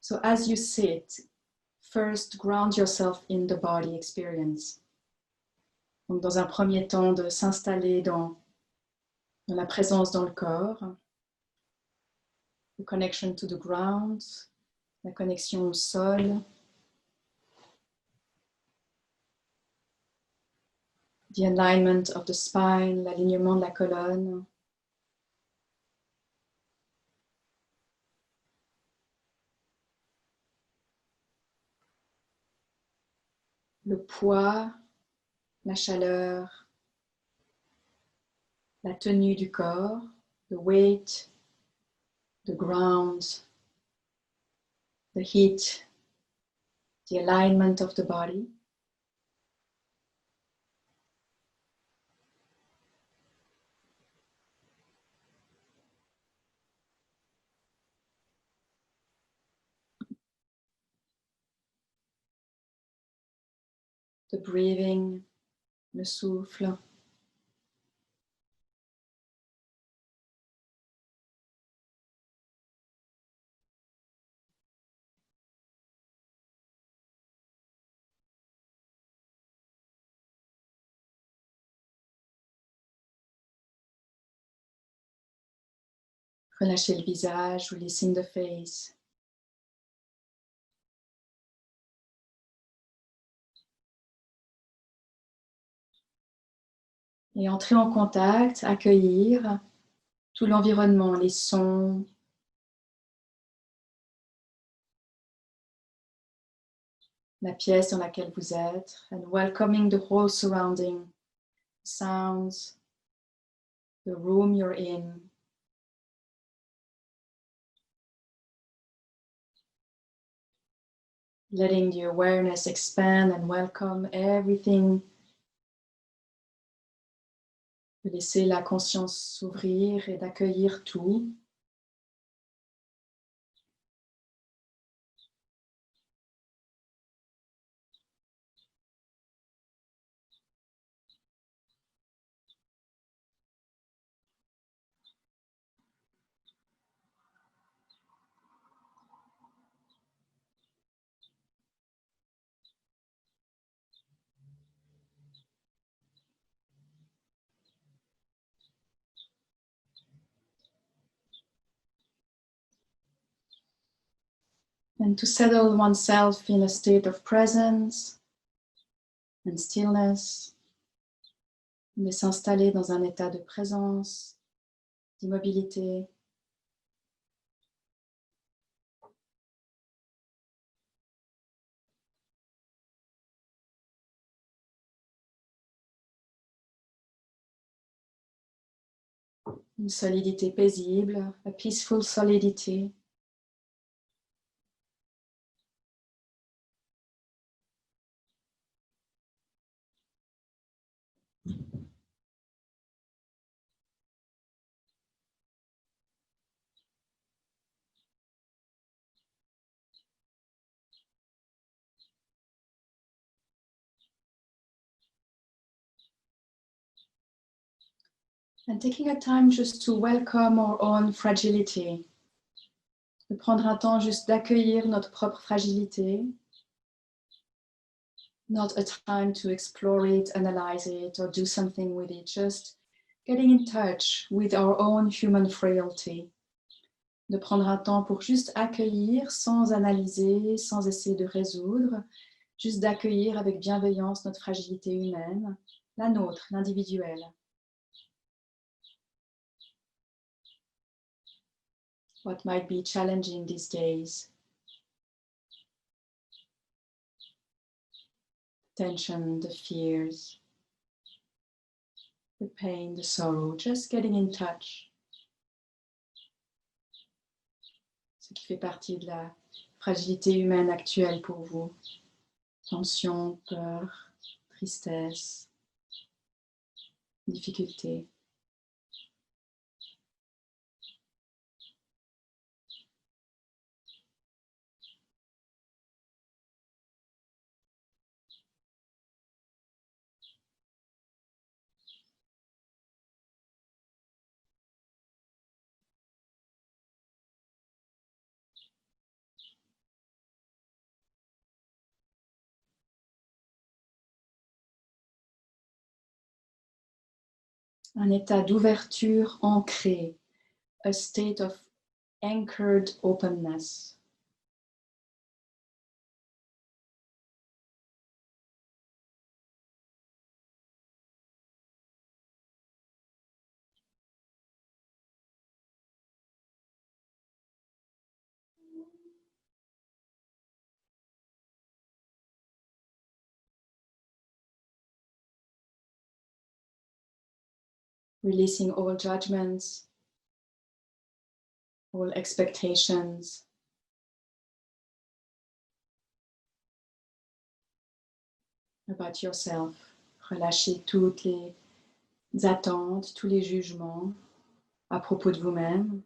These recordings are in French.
So as you sit, first ground yourself in the body experience. Donc dans un premier temps, de s'installer dans la présence dans le corps, the connection to the ground, la connexion au sol, the alignment of the spine, l'alignement de la colonne. Le poids, la chaleur, la tenue du corps, the weight, the ground, the heat, the alignment of the body. The breathing, le souffle. Relâchez le visage, releasing the face. Et entrer en contact, accueillir tout l'environnement, les sons, la pièce dans laquelle vous êtes, and welcoming the whole surrounding, sounds, the room you're in. Letting the awareness expand and welcome everything. De laisser la conscience s'ouvrir et d'accueillir tout. And to settle oneself in a state of presence and stillness, mais s'installer dans un état de présence, d'immobilité. Une solidité paisible, a peaceful solidity. And taking a time just to welcome our own fragility. De prendre un temps juste d'accueillir notre propre fragilité. Not a time to explore it, analyze it, or do something with it. Just getting in touch with our own human frailty. De prendre un temps pour juste accueillir, sans analyser, sans essayer de résoudre. Juste d'accueillir avec bienveillance notre fragilité humaine, la nôtre, l'individuelle. What might be challenging these days? Tension, the fears, the pain, the sorrow, just getting in touch. Ce qui fait partie de la fragilité humaine actuelle pour vous. Tension, peur, tristesse, difficulté. un état d'ouverture ancré, a state of anchored openness. Releasing all judgments, all expectations, about yourself. Relâchez toutes les attentes, tous les jugements à propos de vous-même.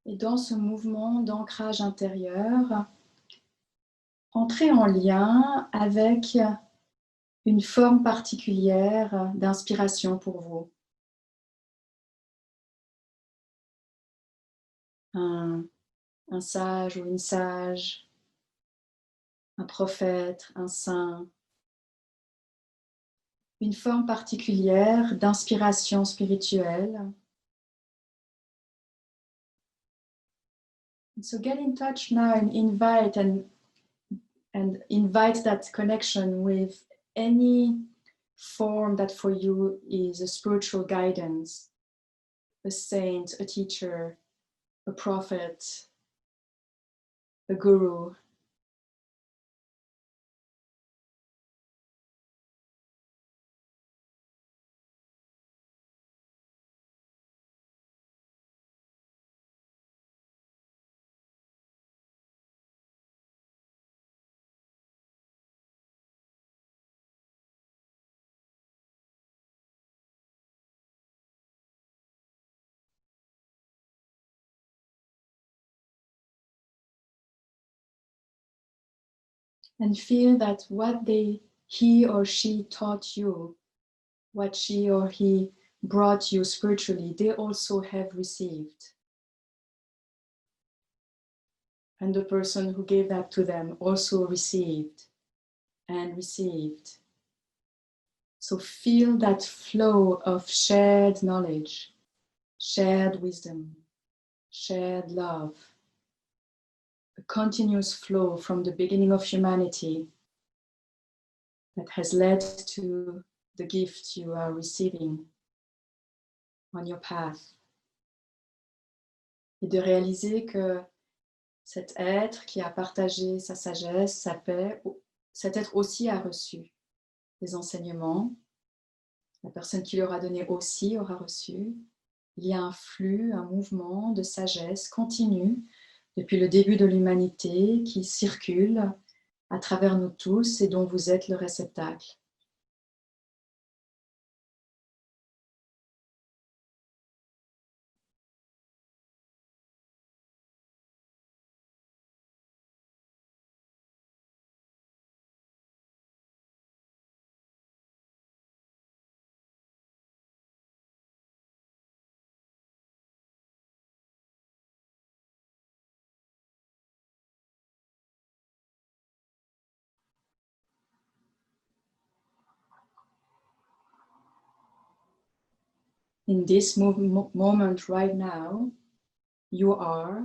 Et dans ce mouvement d'ancrage intérieur, entrez en lien avec une forme particulière d'inspiration pour vous. Un sage ou une sage, un prophète, un saint, une forme particulière d'inspiration spirituelle. So get in touch now and invite that connection with any form that for you is a spiritual guidance, a saint, a teacher, a prophet, a guru. And feel that what he or she taught you, what she or he brought you spiritually, they also have received. And the person who gave that to them also received and received. So feel that flow of shared knowledge, shared wisdom, shared love, a continuous flow from the beginning of humanity that has led to the gift you are receiving on your path. Et de réaliser que cet être qui a partagé sa sagesse, sa paix, cet être aussi a reçu des enseignements. La personne qui leur a donné aussi aura reçu. Il y a un flux, un mouvement de sagesse continu depuis le début de l'humanité qui circule à travers nous tous et dont vous êtes le réceptacle. In this moment right now, you are,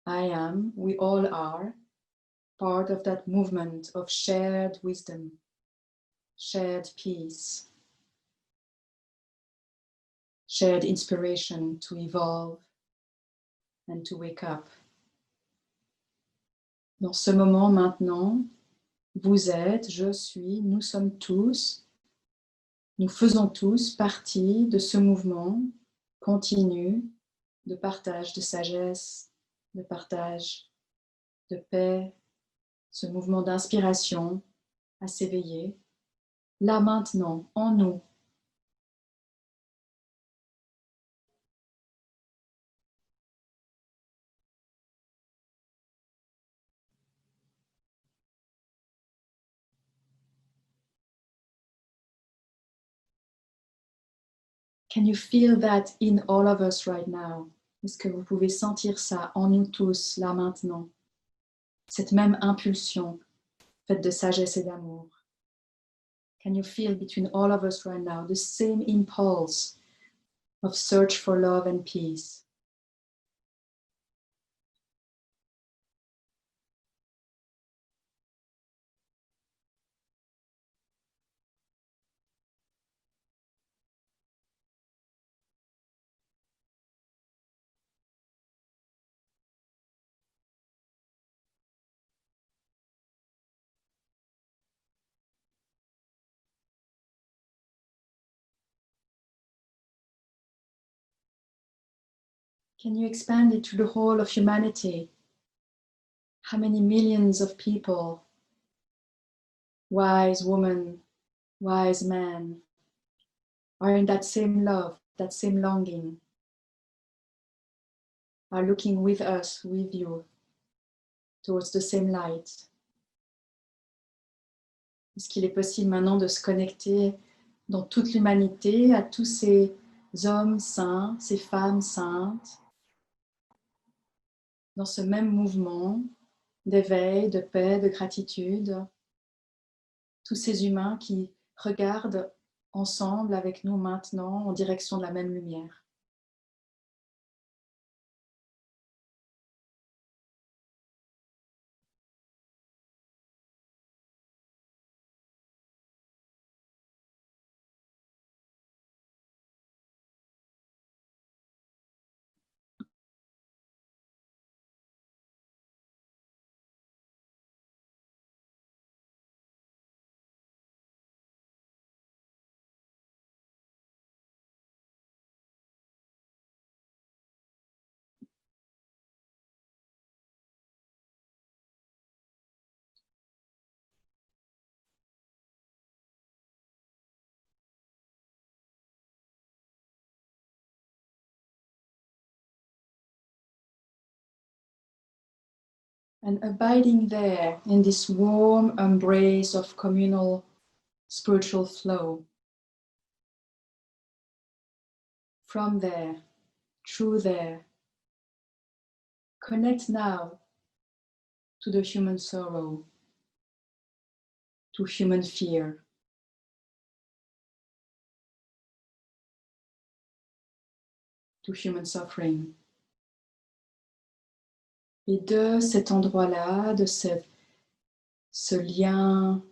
I am, we all are part of that movement of shared wisdom, shared peace, shared inspiration to evolve and to wake up. Dans ce moment maintenant, vous êtes, je suis, nous sommes tous, nous faisons tous partie de ce mouvement continu de partage de sagesse, de partage de paix, ce mouvement d'inspiration à s'éveiller, là maintenant, en nous. Can you feel that in all of us right now? Est-ce que vous pouvez sentir ça en nous tous, là maintenant? Cette même impulsion faite de sagesse et d'amour. Can you feel between all of us right now the same impulse of search for love and peace? Can you expand it to the whole of humanity? How many millions of people, wise women, wise men, are in that same love, that same longing, are looking with us, with you, towards the same light? Est-ce qu'il est possible maintenant de se connecter dans toute l'humanité à tous ces hommes saints, ces femmes saintes, dans ce même mouvement d'éveil, de paix, de gratitude, tous ces humains qui regardent ensemble avec nous maintenant en direction de la même lumière. And abiding there in this warm embrace of communal spiritual flow. From there, through there, connect now to the human sorrow, to human fear. To human suffering. Et de cet endroit-là, de ce lien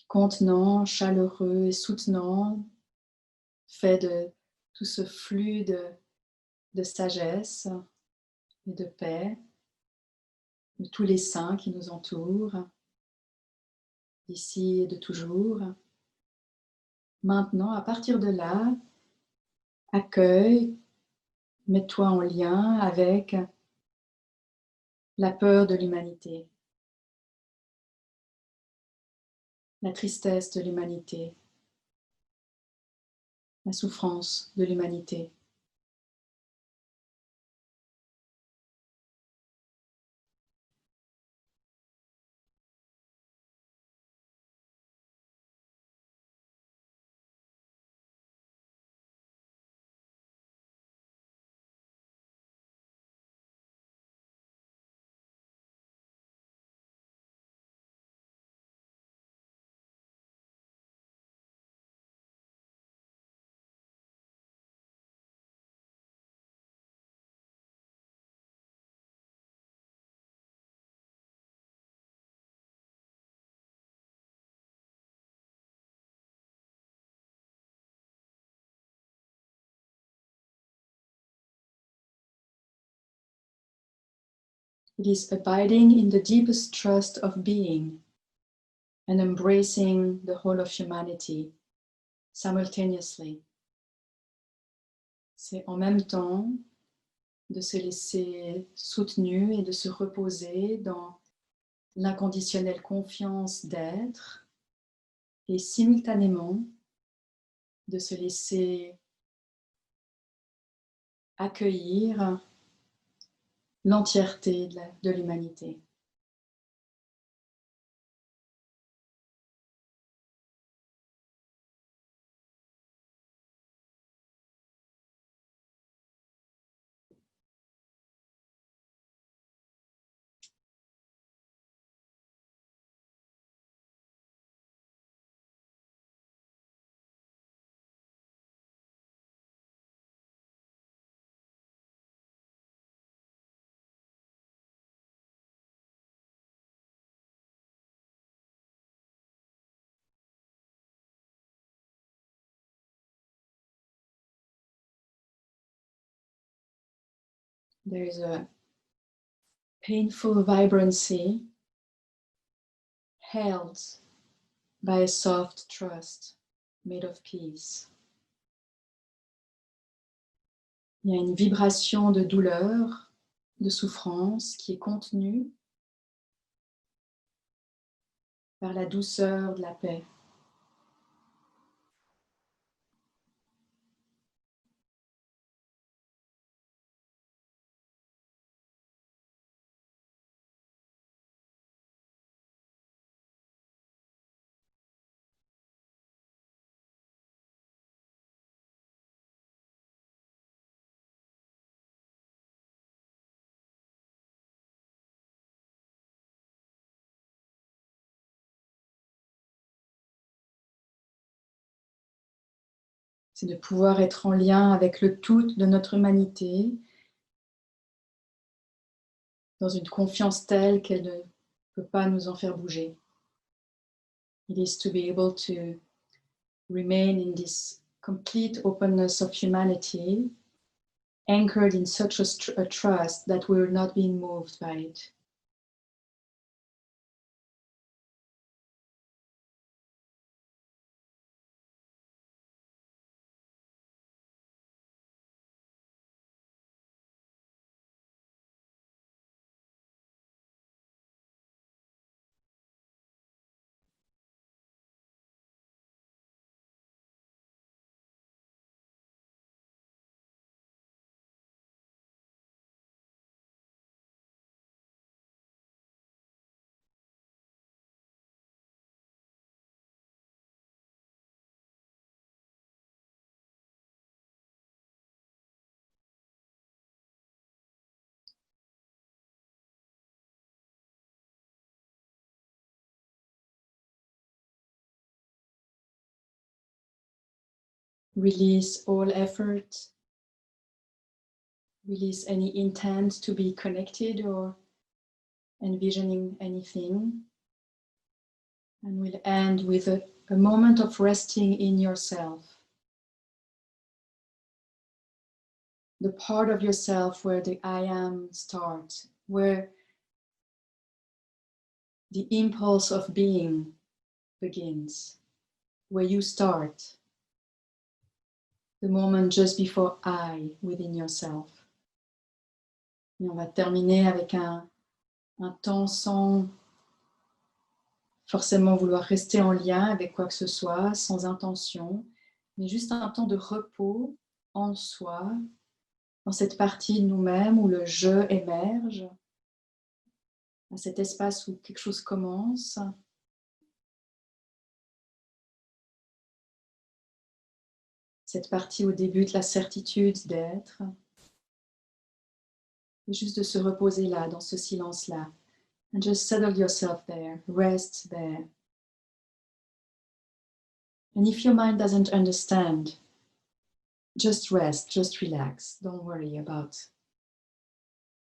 contenant, chaleureux et soutenant, fait de tout ce flux de sagesse et de paix, de tous les saints qui nous entourent, d'ici et de toujours. Maintenant, à partir de là, accueille, mets-toi en lien avec la peur de l'humanité, la tristesse de l'humanité, la souffrance de l'humanité. It is abiding in the deepest trust of being and embracing the whole of humanity simultaneously. C'est en même temps de se laisser soutenu et de se reposer dans l'inconditionnelle confiance d'être et simultanément de se laisser accueillir l'entièreté de l'humanité. There is a painful vibrancy held by a soft trust made of peace. Il y a une vibration de douleur, de souffrance qui est contenue par la douceur de la paix. C'est de pouvoir être en lien avec le tout de notre humanité, dans une confiance telle qu'elle ne peut pas nous en faire bouger. It is to be able to remain in this complete openness of humanity, anchored in such a trust that we're not being moved by it. Release all effort, release any intent to be connected or envisioning anything. And we'll end with a moment of resting in yourself. The part of yourself where the I am starts, where the impulse of being begins, where you start, the moment just before I within yourself. Et on va terminer avec un temps sans forcément vouloir rester en lien avec quoi que ce soit, sans intention, mais juste un temps de repos en soi, dans cette partie de nous-mêmes où le je émerge, dans cet espace où quelque chose commence. Cette partie au début de la certitude d'être. Et juste de se reposer là, dans ce silence-là. And just settle yourself there, rest there. And if your mind doesn't understand, just rest, just relax. Don't worry about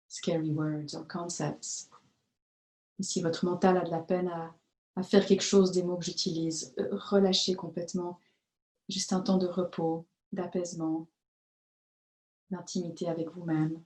scary words or concepts. Et si votre mental a de la peine à faire quelque chose des mots que j'utilise, relâchez complètement. Juste un temps de repos, d'apaisement, d'intimité avec vous-même.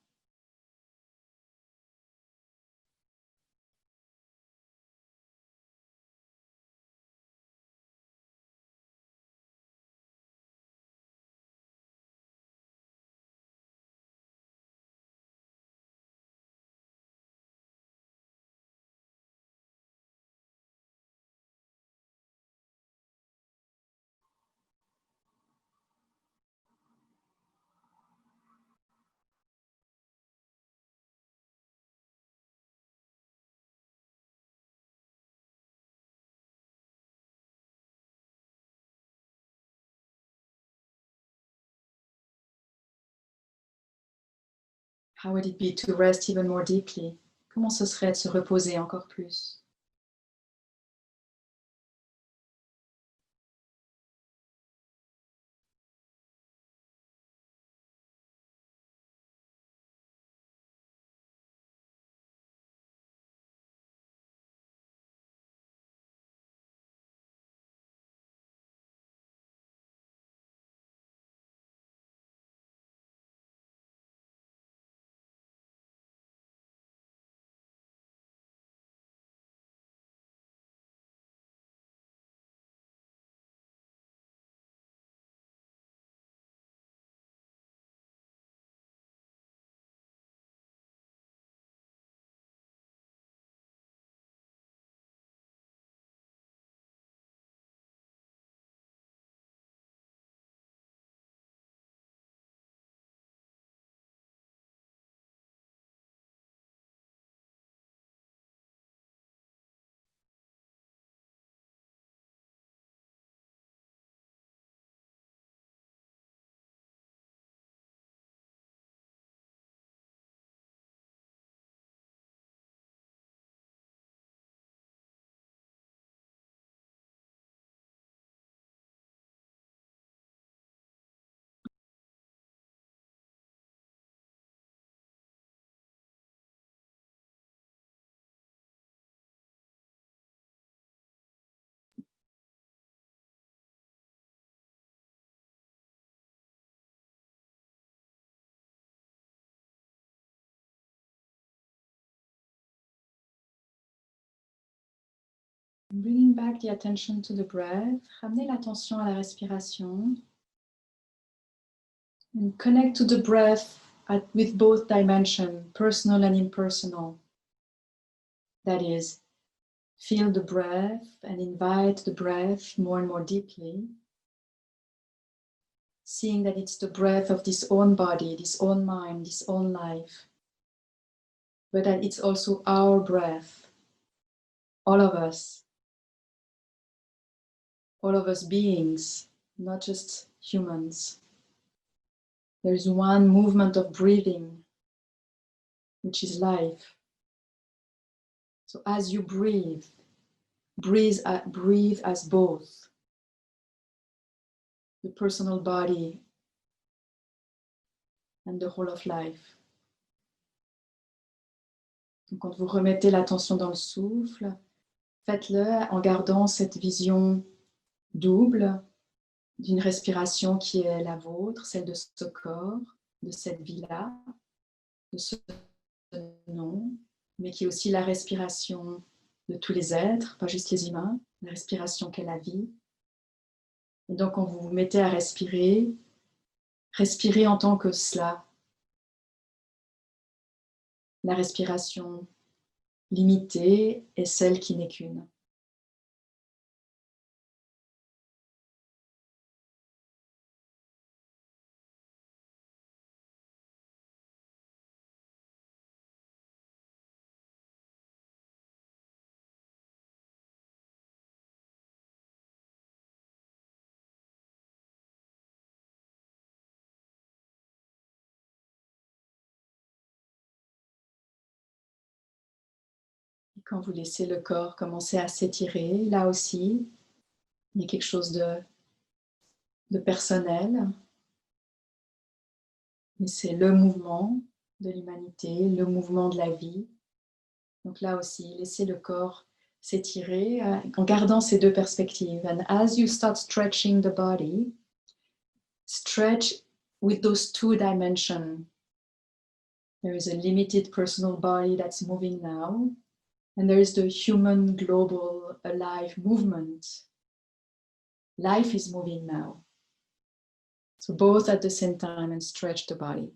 How would it be to rest even more deeply? Comment ce serait de se reposer encore plus? Bringing back the attention to the breath, ramenez l'attention à la respiration. And connect to the breath with both dimensions, personal and impersonal. That is, feel the breath and invite the breath more and more deeply, seeing that it's the breath of this own body, this own mind, this own life, but that it's also our breath, all of us beings, not just humans. There is one movement of breathing, which is life. So as you breathe, breathe as both the personal body and the whole of life. Donc, quand vous remettez l'attention dans le souffle, faites-le en gardant cette vision double d'une respiration qui est la vôtre, celle de ce corps, de cette vie-là, de ce nom, mais qui est aussi la respiration de tous les êtres, pas juste les humains, la respiration qu'est la vie. Et donc, quand vous vous mettez à respirer, respirez en tant que cela. La respiration limitée est celle qui n'est qu'une. Quand vous laissez le corps commencer à s'étirer, là aussi, il y a quelque chose de personnel. Mais c'est le mouvement de l'humanité, le mouvement de la vie. Donc là aussi, laissez le corps s'étirer en gardant ces deux perspectives. And as you start stretching the body, stretch with those two dimensions. There is a limited personal body that's moving now. And there is the human, global, alive movement. Life is moving now. So both at the same time and stretch the body.